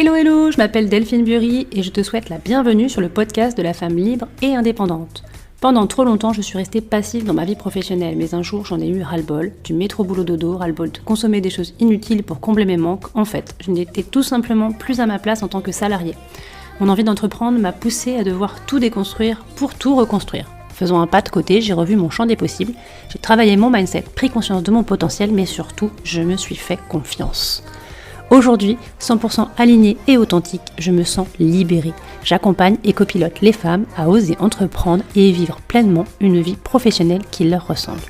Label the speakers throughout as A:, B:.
A: Hello hello, je m'appelle Delphine Bury et je te souhaite la bienvenue sur le podcast de la femme libre et indépendante. Pendant trop longtemps, je suis restée passive dans ma vie professionnelle, mais un jour j'en ai eu ras-le-bol, du métro boulot dodo, ras-le-bol de consommer des choses inutiles pour combler mes manques. En fait, je n'étais tout simplement plus à ma place en tant que salariée. Mon envie d'entreprendre m'a poussée à devoir tout déconstruire pour tout reconstruire. Faisant un pas de côté, j'ai revu mon champ des possibles, j'ai travaillé mon mindset, pris conscience de mon potentiel, mais surtout, je me suis fait confiance. Aujourd'hui, 100% alignée et authentique, je me sens libérée. J'accompagne et copilote les femmes à oser entreprendre et vivre pleinement une vie professionnelle qui leur ressemble.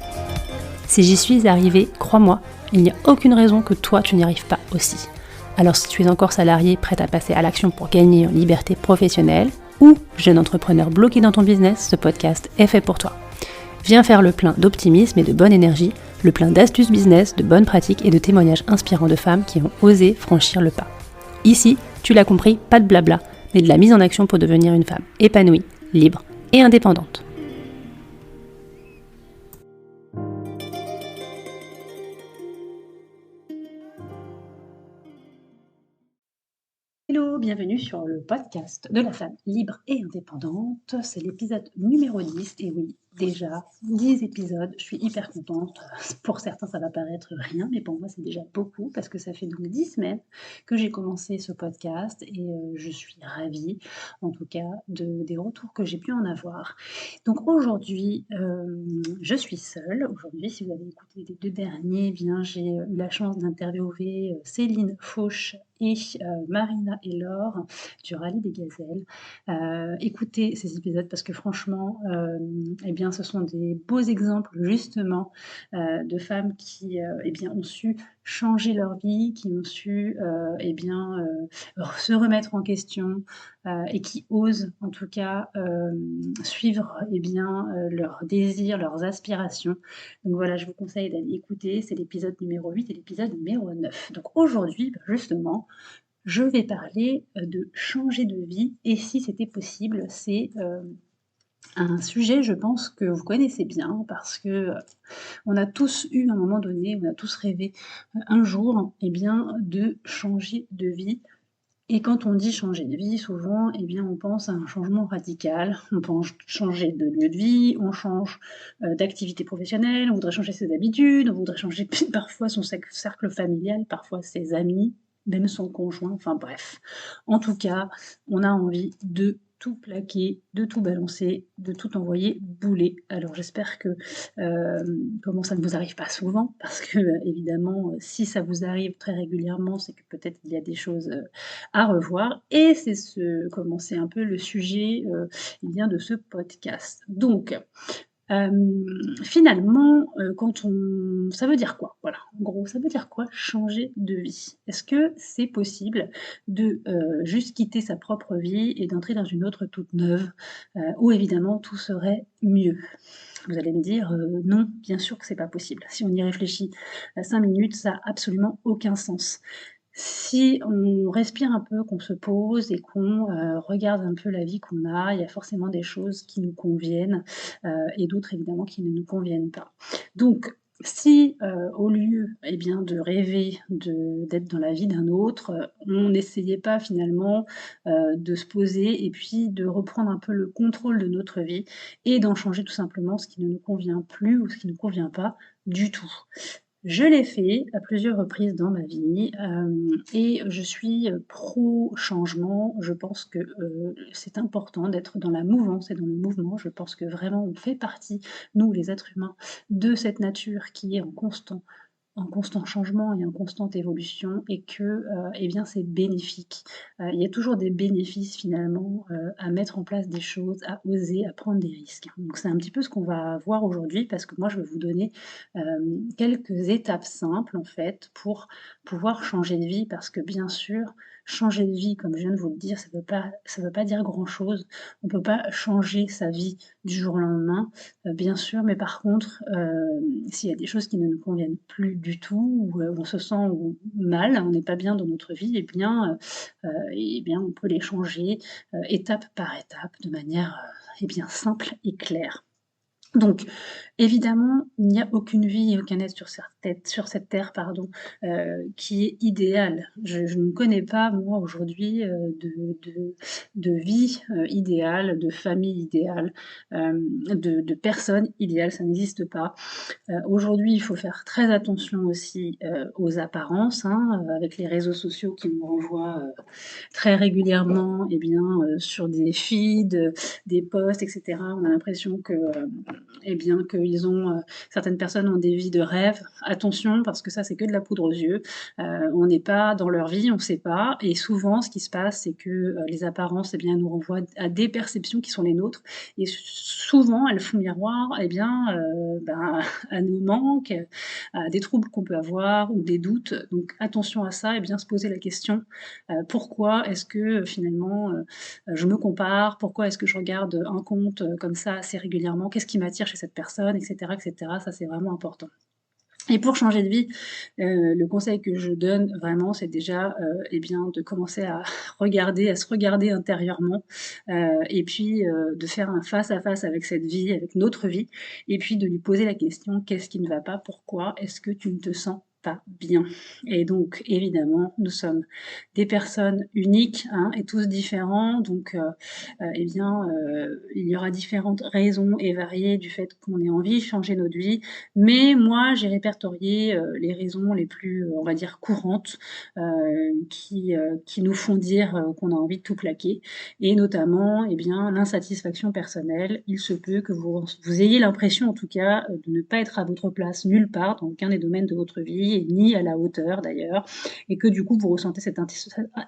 A: Si j'y suis arrivée, crois-moi, il n'y a aucune raison que toi tu n'y arrives pas aussi. Alors si tu es encore salarié prête à passer à l'action pour gagner en liberté professionnelle, ou jeune entrepreneur bloqué dans ton business, ce podcast est fait pour toi. Viens faire le plein d'optimisme et de bonne énergie, le plein d'astuces business, de bonnes pratiques et de témoignages inspirants de femmes qui ont osé franchir le pas. Ici, tu l'as compris, pas de blabla, mais de la mise en action pour devenir une femme épanouie, libre et indépendante. Hello, bienvenue sur le podcast de la femme libre et indépendante. C'est l'épisode numéro 10 et oui, déjà 10 épisodes, je suis hyper contente. Pour certains, ça va paraître rien, mais pour moi, c'est déjà beaucoup parce que ça fait donc 10 semaines que j'ai commencé ce podcast et je suis ravie, en tout cas, des retours que j'ai pu en avoir. Donc aujourd'hui, je suis seule. Aujourd'hui, si vous avez écouté les 2 derniers, eh bien, j'ai eu la chance d'interviewer Céline Fauche et Marina et Laure du Rallye des Gazelles. Écoutez ces épisodes parce que franchement, eh bien, ce sont des beaux exemples justement de femmes qui eh bien, ont su changer leur vie, qui ont su eh bien, se remettre en question et qui osent en tout cas suivre eh bien, leurs désirs, leurs aspirations. Donc voilà, je vous conseille d'aller écouter, c'est l'épisode numéro 8 et l'épisode numéro 9. Donc aujourd'hui, justement, je vais parler de changer de vie et si c'était possible. C'est un sujet, je pense, que vous connaissez bien parce que on a tous eu à un moment donné, on a tous rêvé un jour eh bien, de changer de vie. Et quand on dit changer de vie, souvent, eh bien, on pense à un changement radical. On pense changer de lieu de vie, on change d'activité professionnelle, on voudrait changer ses habitudes, on voudrait changer parfois son cercle familial, parfois ses amis, même son conjoint, enfin bref. En tout cas, on a envie de tout plaquer, de tout balancer, de tout envoyer bouler. Alors j'espère que comment ça ne vous arrive pas souvent, parce que évidemment, si ça vous arrive très régulièrement, c'est que peut-être il y a des choses à revoir. Et c'est comment c'est un peu le sujet eh bien, de ce podcast. Donc, finalement, ça veut dire quoi? Voilà, en gros, ça veut dire quoi changer de vie? Est-ce que c'est possible de juste quitter sa propre vie et d'entrer dans une autre toute neuve, où évidemment tout serait mieux? Vous allez me dire, non, bien sûr que c'est pas possible. Si on y réfléchit 5 minutes, ça a absolument aucun sens. Si on respire un peu, qu'on se pose et qu'on regarde un peu la vie qu'on a, il y a forcément des choses qui nous conviennent et d'autres évidemment qui ne nous conviennent pas. Donc si au lieu eh bien, de rêver d'être dans la vie d'un autre, on n'essayait pas finalement de se poser et puis de reprendre un peu le contrôle de notre vie et d'en changer tout simplement ce qui ne nous convient plus ou ce qui ne nous convient pas du tout. Je l'ai fait à plusieurs reprises dans ma vie, et je suis, pro changement. Je pense que, c'est important d'être dans la mouvance et dans le mouvement. Je pense que vraiment on fait partie, nous les êtres humains, de cette nature qui est en constant changement et en constante évolution et que, eh bien, c'est bénéfique. Il y a toujours des bénéfices finalement, à mettre en place des choses, à oser, à prendre des risques. Donc c'est un petit peu ce qu'on va voir aujourd'hui parce que moi je vais vous donner, quelques étapes simples en fait pour pouvoir changer de vie parce que bien sûr, changer de vie comme je viens de vous le dire, ça veut pas dire grand chose. On peut pas changer sa vie du jour au lendemain, bien sûr, mais par contre, s'il y a des choses qui ne nous conviennent plus du tout ou on se sent mal, on n'est pas bien dans notre vie eh bien, on peut les changer, étape par étape de manière, eh bien, simple et claire. Donc, évidemment, il n'y a aucune vie et aucun être sur cette terre, pardon, qui est idéal. Je ne connais pas, moi, aujourd'hui, de vie, idéale, de famille idéale, de personne idéale, ça n'existe pas. Aujourd'hui, il faut faire très attention aussi, aux apparences, hein, avec les réseaux sociaux qui nous renvoient, très régulièrement, eh bien, sur des feeds, des posts et cetera. On a l'impression que, eh bien, qu'ils ont, certaines personnes ont des vies de rêve. Attention, parce que ça, c'est que de la poudre aux yeux. On n'est pas dans leur vie, on ne sait pas. Et souvent, ce qui se passe, c'est que les apparences, eh bien, nous renvoient à des perceptions qui sont les nôtres. Et souvent, elles font miroir, eh bien, ben, à nos manques, à des troubles qu'on peut avoir ou des doutes. Donc, attention à ça et bien se poser la question pourquoi est-ce que finalement je me compare? Pourquoi est-ce que je regarde un compte comme ça assez régulièrement? Qu'est-ce qui m'attire chez cette personne? Et cetera, et cetera. Ça, c'est vraiment important. Et pour changer de vie, le conseil que je donne vraiment, c'est déjà, eh bien, de commencer à regarder, à se regarder intérieurement, et puis, de faire un face à face avec cette vie, avec notre vie et puis de lui poser la question: «Qu'est-ce qui ne va pas? Pourquoi est-ce que tu ne te sens pas bien?» Et donc évidemment, nous sommes des personnes uniques, hein, et tous différents donc eh bien, il y aura différentes raisons et variées du fait qu'on ait envie de changer notre vie mais moi, j'ai répertorié, les raisons les plus, on va dire courantes, qui nous font dire, qu'on a envie de tout plaquer et notamment, eh bien, l'insatisfaction personnelle. Il se peut que vous ayez l'impression, en tout cas, de ne pas être à votre place nulle part, dans aucun des domaines de votre vie et ni à la hauteur d'ailleurs et que du coup, vous ressentez cette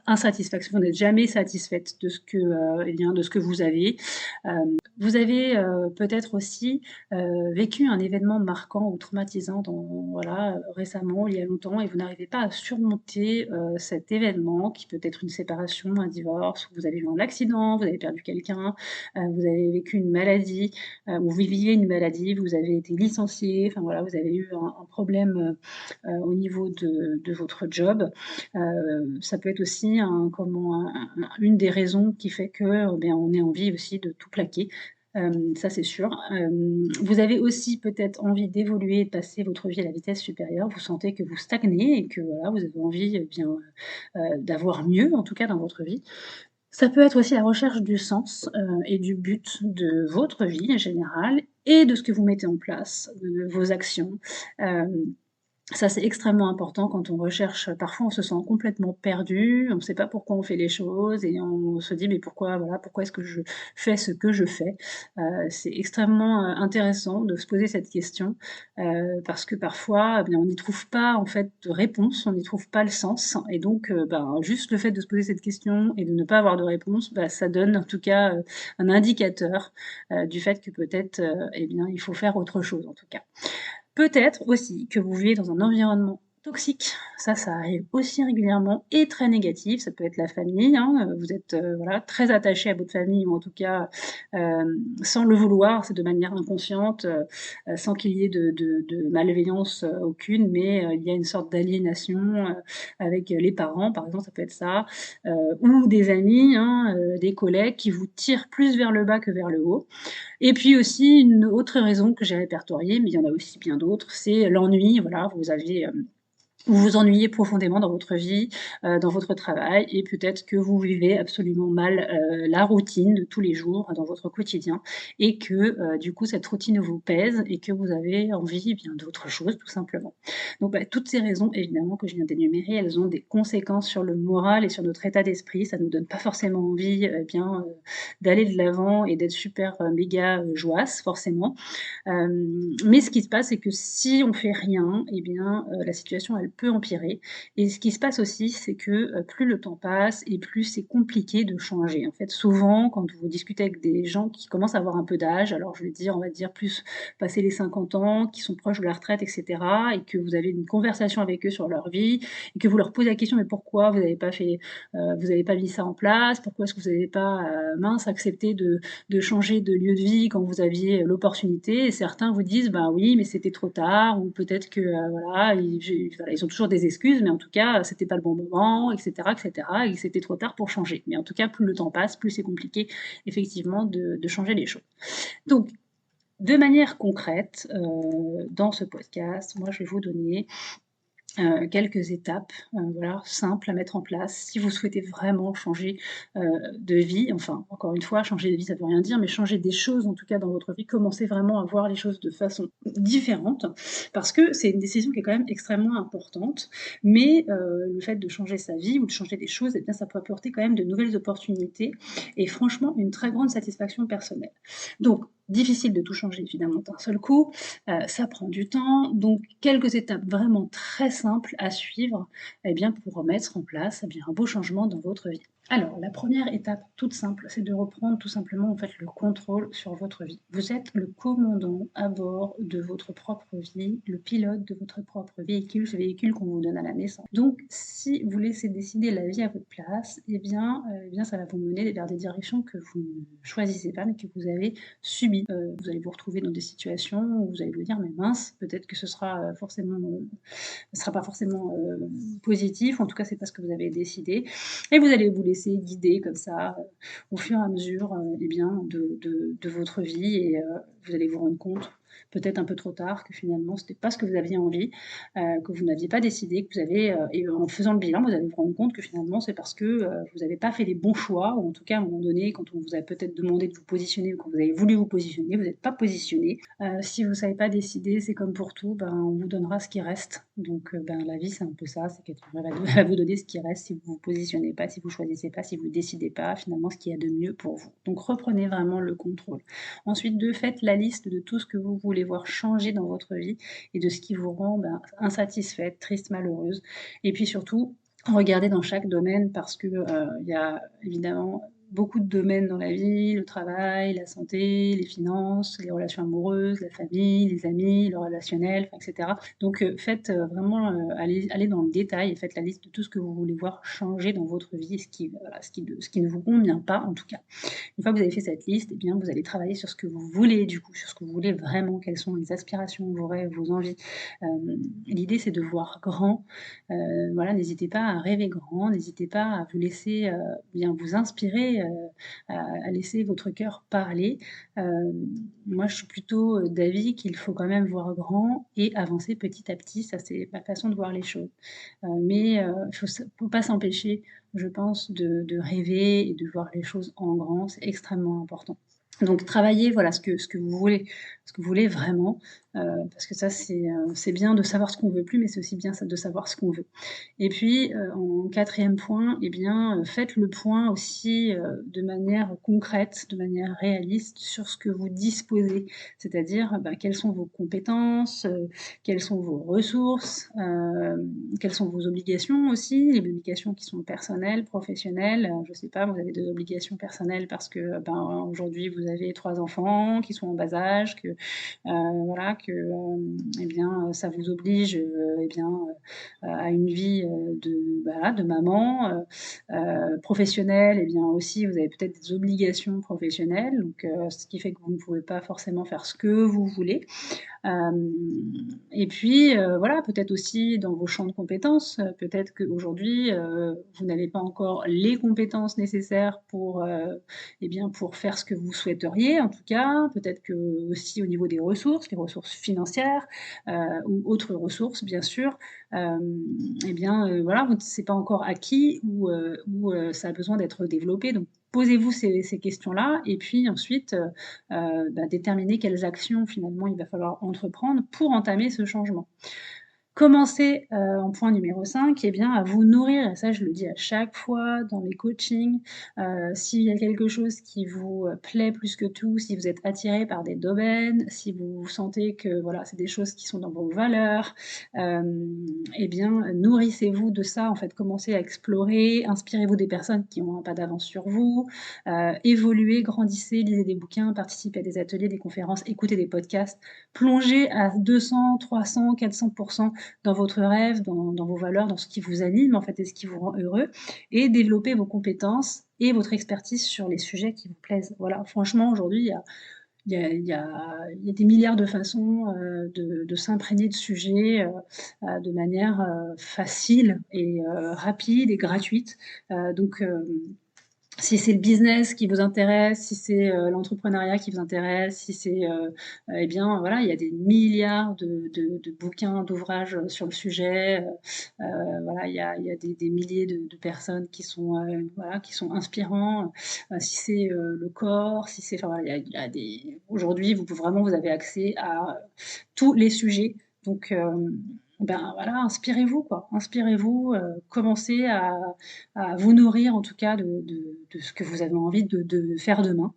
A: insatisfaction. Vous n'êtes jamais satisfaite de ce que, eh bien, de ce que vous avez. Vous avez, peut-être aussi, vécu un événement marquant ou traumatisant voilà, récemment, il y a longtemps et vous n'arrivez pas à surmonter, cet événement qui peut être une séparation, un divorce, ou vous avez eu un accident, vous avez perdu quelqu'un, vous avez vécu une maladie, ou vous viviez une maladie, vous avez été licencié, enfin voilà, vous avez eu un problème, au niveau de votre job. Ça peut être aussi une des raisons qui fait que, bien, on ait envie aussi de tout plaquer. Ça c'est sûr. Vous avez aussi peut-être envie d'évoluer et de passer votre vie à la vitesse supérieure. Vous sentez que vous stagnez et que voilà, vous avez envie, eh bien, d'avoir mieux, en tout cas dans votre vie. Ça peut être aussi la recherche du sens, et du but de votre vie en général et de ce que vous mettez en place, de vos actions. Hem Ça, c'est extrêmement important quand on recherche, parfois on se sent complètement perdu, on ne sait pas pourquoi on fait les choses et on se dit: «Mais pourquoi, voilà, pourquoi est-ce que je fais ce que je fais?» C'est extrêmement, intéressant de se poser cette question, parce que parfois, eh bien, on n'y trouve pas en fait de réponse, on n'y trouve pas le sens et donc ben, juste le fait de se poser cette question et de ne pas avoir de réponse, bah, ça donne en tout cas, un indicateur, du fait que peut-être, eh bien, il faut faire autre chose en tout cas. Peut-être aussi que vous vivez dans un environnement toxique, ça arrive aussi régulièrement et très négatif. Ça peut être la famille, hein, vous êtes, voilà, très attaché à votre famille ou en tout cas, sans le vouloir, c'est de manière inconsciente, sans qu'il y ait de malveillance, aucune, mais, il y a une sorte d'aliénation, avec, les parents, par exemple, ça peut être ça, heu, ou des amis, hein, des collègues qui vous tirent plus vers le bas que vers le haut. Et puis aussi une autre raison que j'ai répertoriée, mais il y en a aussi bien d'autres, c'est l'ennui. Voilà, vous avez, vous vous ennuyez profondément dans votre vie, dans votre travail et peut-être que vous vivez absolument mal, la routine de tous les jours dans votre quotidien et que, du coup, cette routine vous pèse et que vous avez envie, eh bien, d'autre chose, tout simplement. Donc, bah, toutes ces raisons, évidemment, que je viens d'énumérer, elles ont des conséquences sur le moral et sur notre état d'esprit. Ça nous donne pas forcément envie, eh bien, d'aller de l'avant et d'être super, méga, joyeux forcément. Mais ce qui se passe, c'est que si on fait rien, eh bien, la situation, elle peut empirer et ce qui se passe aussi, c'est que, plus le temps passe et plus c'est compliqué de changer. En fait, souvent, quand vous discutez avec des gens qui commencent à avoir un peu d'âge, alors je vais dire, on va dire plus passer les 50 ans, qui sont proches de la retraite et cetera et que vous avez une conversation avec eux sur leur vie et que vous leur posez la question: «Mais pourquoi vous n'avez pas mis ça en place? Pourquoi est-ce que vous n'avez pas, mince, accepté de changer de lieu de vie quand vous aviez l'opportunité et certains vous disent: «Ben oui, mais c'était trop tard» ou peut-être que, voilà, ils ont toujours des excuses, mais en tout cas, c'était pas le bon moment et cetera et que c'était trop tard pour changer. Mais en tout cas, plus le temps passe, plus c'est compliqué effectivement de changer les choses. Donc De manière concrète, dans ce podcast, moi je vais vous donner quelques étapes, voilà, simples à mettre en place si vous souhaitez vraiment changer, de vie. Enfin, encore une fois, changer de vie, ça veut rien dire, mais changer des choses, en tout cas, dans votre vie. Commencez vraiment à voir les choses de façon différente, parce que c'est une décision qui est quand même extrêmement importante. Mais, le fait de changer sa vie ou de changer des choses, eh bien, ça peut apporter quand même de nouvelles opportunités et franchement, une très grande satisfaction personnelle. Donc, difficile de tout changer, évidemment, d'un seul coup, ça prend du temps, donc quelques étapes vraiment très simples à suivre, eh bien, pour mettre en place, eh bien, un beau changement dans votre vie. Alors, la première étape toute simple, c'est de reprendre tout simplement, en fait, le contrôle sur votre vie. Vous êtes le commandant à bord de votre propre vie, le pilote de votre propre véhicule, ce véhicule qu'on vous donne à la naissance. Donc, si vous laissez décider la vie à votre place, eh bien, ça va vous mener vers des directions que vous ne choisissez pas, mais que vous avez subies. Vous allez vous retrouver dans des situations où vous allez vous dire: «Mais mince, peut-être que ce sera, ce sera pas forcément, positif, en tout cas c'est pas ce que vous avez décidé» et vous allez vous laisser guider comme ça, au fur et à mesure, eh bien de votre vie et vous allez vous rendre compte, peut-être un peu trop tard, que finalement c'était pas ce que vous aviez envie, que vous n'aviez pas décidé, que vous avez, et en faisant le bilan, vous allez vous rendre compte que finalement c'est parce que, vous n'avez pas fait les bons choix ou en tout cas à un moment donné quand on vous a peut-être demandé de vous positionner ou quand vous avez voulu vous positionner, vous n'êtes pas positionné. Si vous ne savez pas décider, c'est comme pour tout, ben, on vous donnera ce qui reste. Donc, ben, la vie, c'est un peu ça, c'est qu'elle va vous donner ce qui reste si vous vous positionnez pas, si vous choisissez pas, si vous décidez pas, finalement, ce qu'il y a de mieux pour vous. Donc, reprenez vraiment le contrôle. Ensuite, faites la liste de tout ce que vous voulez voir changer dans votre vie et de ce qui vous rend, ben, insatisfaite, triste, malheureuse. Et puis surtout, regardez dans chaque domaine parce que, il y a évidemment beaucoup de domaines dans la vie, le travail, la santé, les finances, les relations amoureuses, la famille, les amis, le relationnel, enfin, et cetera. Donc, faites, vraiment, allez dans le détail et faites la liste de tout ce que vous voulez voir changer dans votre vie et voilà, ce qui ne vous convient pas, en tout cas. Une fois que vous avez fait cette liste, eh bien, vous allez travailler sur ce que vous voulez du coup, sur ce que vous voulez vraiment, quelles sont les aspirations, vos rêves, vos envies. L'idée, c'est de voir grand. Voilà, n'hésitez pas à rêver grand, n'hésitez pas à vous laisser, bien vous inspirer, à laisser votre cœur parler. Moi, je suis plutôt, d'avis qu'il faut quand même voir grand et avancer petit à petit. Ça, c'est ma façon de voir les choses. Mais il faut pas s'empêcher, je pense, de rêver et de voir les choses en grand, c'est extrêmement important. Donc travaillez, voilà, ce que vous voulez vraiment, parce que ça c'est bien de savoir ce qu'on veut plus, mais c'est aussi bien ça de savoir ce qu'on veut. Et puis, en 4e point, eh bien, faites le point aussi, de manière concrète, de manière réaliste sur ce que vous disposez. C'est-à-dire, bah, quelles sont vos compétences, quelles sont vos ressources, quelles sont vos obligations aussi, les obligations qui sont personnelles, professionnelles. Je sais pas, vous avez des obligations personnelles parce que, ben, aujourd'hui vous avez 3 enfants qui sont en bas âge, que, voilà, que, eh bien, ça vous oblige, eh bien, à une vie, voilà, de maman, professionnelle, et bien aussi vous avez peut-être des obligations professionnelles, donc ce qui fait que vous ne pouvez pas forcément faire ce que vous voulez. Hem Et puis, voilà, peut-être aussi dans vos champs de compétences, peut-être qu'aujourd'hui, vous n'avez pas encore les compétences nécessaires pour, et bien, pour faire ce que vous souhaiteriez en tout cas. Peut-être que aussi au niveau des ressources, les ressources financières, ou autres ressources bien sûr, et bien, voilà, vous c'est pas encore acquis ou ça a besoin d'être développé. Donc posez-vous ces questions-là et puis ensuite, bah, déterminer quelles actions finalement il va falloir entreprendre pour entamer ce changement. Commencez, en point numéro 5, eh bien, à vous nourrir et ça je le dis à chaque fois dans mes coachings, s'il y a quelque chose qui vous, plaît plus que tout, si vous êtes attiré par des domaines, si vous sentez que voilà, c'est des choses qui sont dans vos valeurs, et bien, nourrissez-vous de ça en fait. Commencez à explorer, inspirez-vous des personnes qui ont un pas d'avance sur vous, évoluez, grandissez, lisez des bouquins, participez à des ateliers, des conférences, écoutez des podcasts, plongez à 200-300-400 dans votre rêve, dans vos valeurs, dans ce qui vous anime en fait et ce qui vous rend heureux et développer vos compétences et votre expertise sur les sujets qui vous plaisent. Voilà, franchement aujourd'hui il y a des milliards de façons, de s'imprégner de sujets, de manière, facile et rapide et gratuite. Donc Si c'est le business qui vous intéresse, si c'est, l'entrepreneuriat qui vous intéresse, si c'est, eh bien, voilà, il y a des milliards de bouquins, d'ouvrages, sur le sujet, voilà, il y a des milliers de personnes qui sont, voilà, qui sont inspirants. Si c'est, le corps, si c'est enfin, voilà, il y a des aujourd'hui, vous pouvez vraiment vous avez accès à tous les sujets. Donc, ben, voilà, inspirez-vous, quoi. Inspirez-vous, commencez à vous nourrir en tout cas de ce que vous avez envie de faire demain.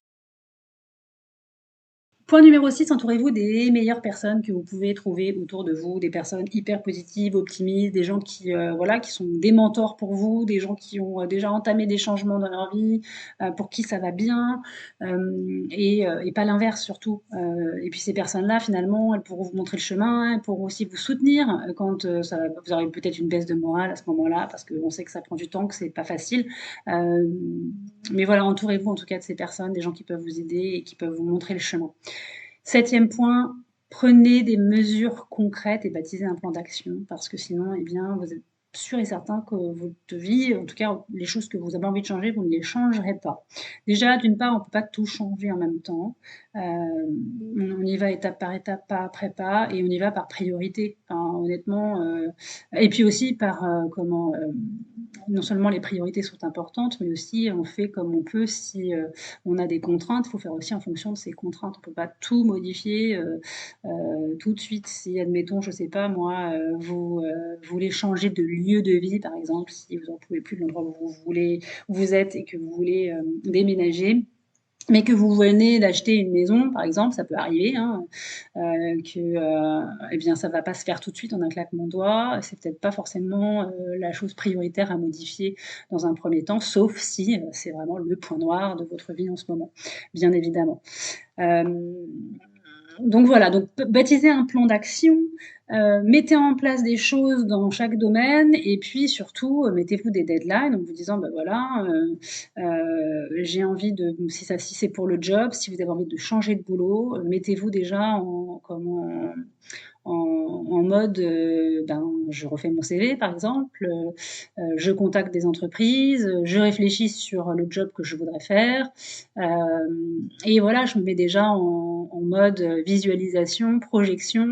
A: Point numéro 6, entourez-vous des meilleures personnes que vous pouvez trouver autour de vous, des personnes hyper positives, optimistes, des gens qui, voilà, qui sont des mentors pour vous, des gens qui ont, déjà entamé des changements dans leur vie, pour qui ça va bien, et pas l'inverse surtout. Et puis ces personnes-là, finalement, elles pourront vous montrer le chemin, elles pourront aussi vous soutenir, quand, vous aurez peut-être une baisse de morale à ce moment-là, parce qu'on sait que ça prend du temps, que c'est pas facile. Hem, mais voilà, entourez-vous en tout cas de ces personnes, des gens qui peuvent vous aider et qui peuvent vous montrer le chemin. Septième point, prenez des mesures concrètes et baptisez un plan d'action parce que sinon, eh bien, vous êtes sûr et certain que votre vie, en tout cas les choses que vous avez envie de changer, vous ne les changerez pas. Déjà, d'une part, on ne peut pas tout changer en même temps. On y va étape par étape, pas après pas, et on y va par priorité. Enfin, honnêtement, et puis aussi par comment non seulement les priorités sont importantes, mais aussi on fait comme on peut si on a des contraintes, il faut faire aussi en fonction de ces contraintes. On ne peut pas tout modifier tout de suite. Si, admettons, je ne sais pas moi, vous voulez changer de lieu de vie, par exemple, si vous n'en pouvez plus de l'endroit où vous êtes et que vous voulez déménager, mais que vous venez d'acheter une maison, par exemple, ça peut arriver, hein, que, eh bien, ça ne va pas se faire tout de suite en un claquement de doigts. C'est peut-être pas forcément la chose prioritaire à modifier dans un premier temps, sauf si c'est vraiment le point noir de votre vie en ce moment, bien évidemment. Hem, donc voilà, donc baptisez un plan d'action, mettez en place des choses dans chaque domaine et puis surtout, mettez-vous des deadlines en vous disant: «Bah, voilà, j'ai envie de» si c'est pour le job, si vous avez envie de changer de boulot, mettez-vous déjà en mode, ben, je refais mon CV par exemple, je contacte des entreprises, je réfléchis sur le job que je voudrais faire, et voilà, je me mets déjà en mode, visualisation, projection,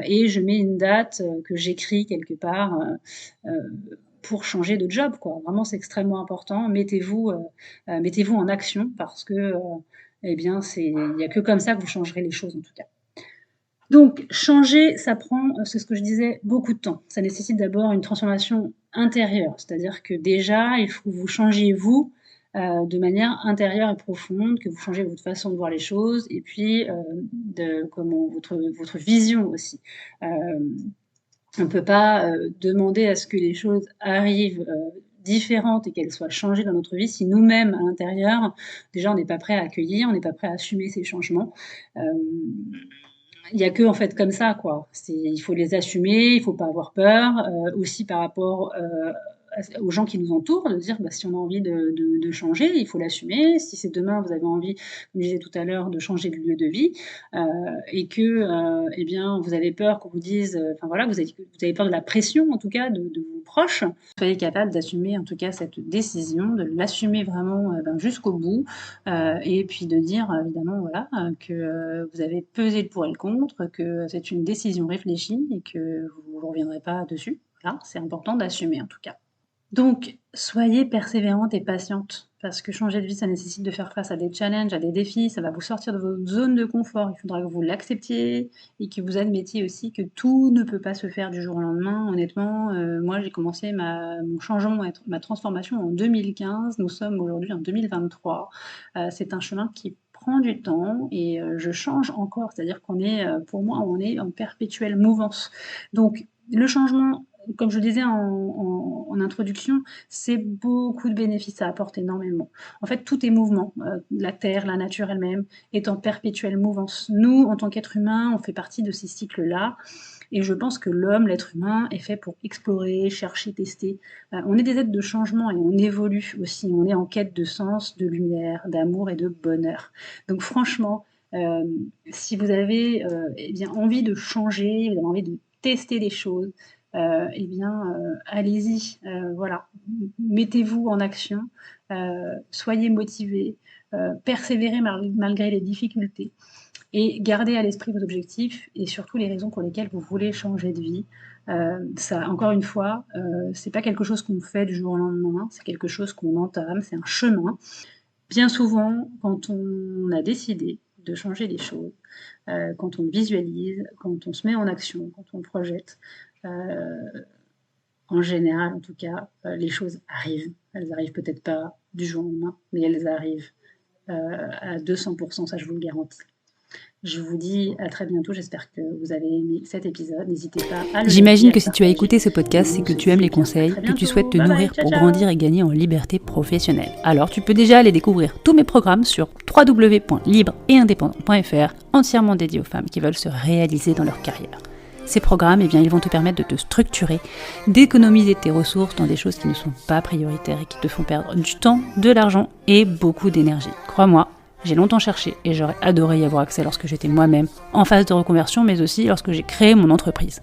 A: et je mets une date, que j'écris quelque part, pour changer de job, quoi. Vraiment, c'est extrêmement important. Mettez-vous en action parce que, eh bien, il y a que comme ça que vous changerez les choses en tout cas. Donc changer, ça prend, c'est ce que je disais, beaucoup de temps. Ça nécessite d'abord une transformation intérieure, c'est-à-dire que déjà, il faut que vous changiez vous, de manière intérieure et profonde, que vous changez votre façon de voir les choses et puis, de comment votre vision aussi. Hem, on ne peut pas, demander à ce que les choses arrivent, différentes et qu'elles soient changées dans notre vie si nous-mêmes, à l'intérieur, déjà on n'est pas prêt à accueillir, on n'est pas prêt à assumer ces changements. Hem Il y a que en fait comme ça, quoi. Il faut les assumer, il faut pas avoir peur, aussi par rapport, aux gens qui nous entourent, de dire, bah, si on a envie de changer, il faut l'assumer. Si c'est demain, vous avez envie, comme je disais tout à l'heure, de changer de lieu de vie, heu et que, eh bien, vous avez peur qu'on vous dise, enfin voilà, vous avez peur de la pression en tout cas de vos proches, soyez capable d'assumer en tout cas cette décision, de l'assumer vraiment, ben, jusqu'au bout. Et puis de dire, évidemment, voilà, que, vous avez pesé le pour et le contre, que c'est une décision réfléchie et que vous ne reviendrez pas dessus. Voilà, c'est important d'assumer en tout cas. Donc soyez persévérante et patiente parce que changer de vie, ça nécessite de faire face à des challenges, à des défis, ça va vous sortir de votre zone de confort. Il faudra que vous l'acceptiez et que vous admettiez aussi que tout ne peut pas se faire du jour au lendemain. Honnêtement, moi j'ai commencé mon changement, ma transformation en 2015. Nous sommes aujourd'hui en 2023. C'est un chemin qui prend du temps et je change encore. C'est-à-dire qu'on est, pour moi, on est en perpétuelle mouvance. Donc le changement, comme je le disais en introduction, c'est beaucoup de bénéfices, ça apporte énormément. En fait, tout est mouvement, la terre, la nature elle-même est en perpétuelle mouvance. Nous, en tant qu'êtres humains, on fait partie de ces cycles-là et je pense que l'homme, l'être humain est fait pour explorer, chercher, tester. On est des êtres de changement et on évolue aussi. On est en quête de sens, de lumière, d'amour et de bonheur. Donc franchement, si vous avez, eh bien envie de changer, vous avez envie de tester des choses, allez-y, voilà. Mettez-vous en action, soyez motivés, persévérez malgré les difficultés et gardez à l'esprit vos objectifs et surtout les raisons pour lesquelles vous voulez changer de vie. Ça, encore une fois, c'est pas quelque chose qu'on fait du jour au lendemain, c'est quelque chose qu'on entame, c'est un chemin. Bien souvent, quand on a décidé de changer les choses, quand on visualise, quand on se met en action, quand on projette, en général, en tout cas, les choses arrivent. Elles arrivent peut-être pas du jour au lendemain, mais elles arrivent à 200%, ça je vous le garantis. Je vous dis à très bientôt, j'espère que vous avez aimé cet épisode. N'hésitez pas à le
B: J'imagine
A: liker,
B: que si tu as écouté ce podcast, c'est que tu aimes les conseils, que tu souhaites te nourrir pour grandir et gagner en liberté professionnelle. Alors tu peux déjà aller découvrir tous mes programmes sur www.libre-et-indépendant.fr, entièrement dédiés aux femmes qui veulent se réaliser dans leur carrière. Ces programmes, ils vont te permettre de te structurer, d'économiser tes ressources dans des choses qui ne sont pas prioritaires et qui te font perdre du temps, de l'argent et beaucoup d'énergie. Crois-moi, j'ai longtemps cherché et j'aurais adoré y avoir accès lorsque j'étais moi-même en phase de reconversion, mais aussi lorsque j'ai créé mon entreprise.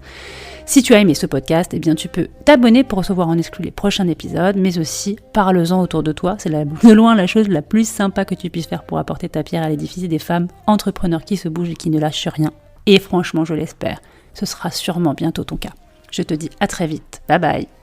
B: Si tu as aimé ce podcast, tu peux t'abonner pour recevoir en exclu les prochains épisodes, mais aussi parle-en autour de toi. C'est de loin la chose la plus sympa que tu puisses faire pour apporter ta pierre à l'édifice des femmes entrepreneurs qui se bougent et qui ne lâchent rien. Et franchement, je l'espère, ce sera sûrement bientôt ton cas. Je te dis à très vite. Bye bye.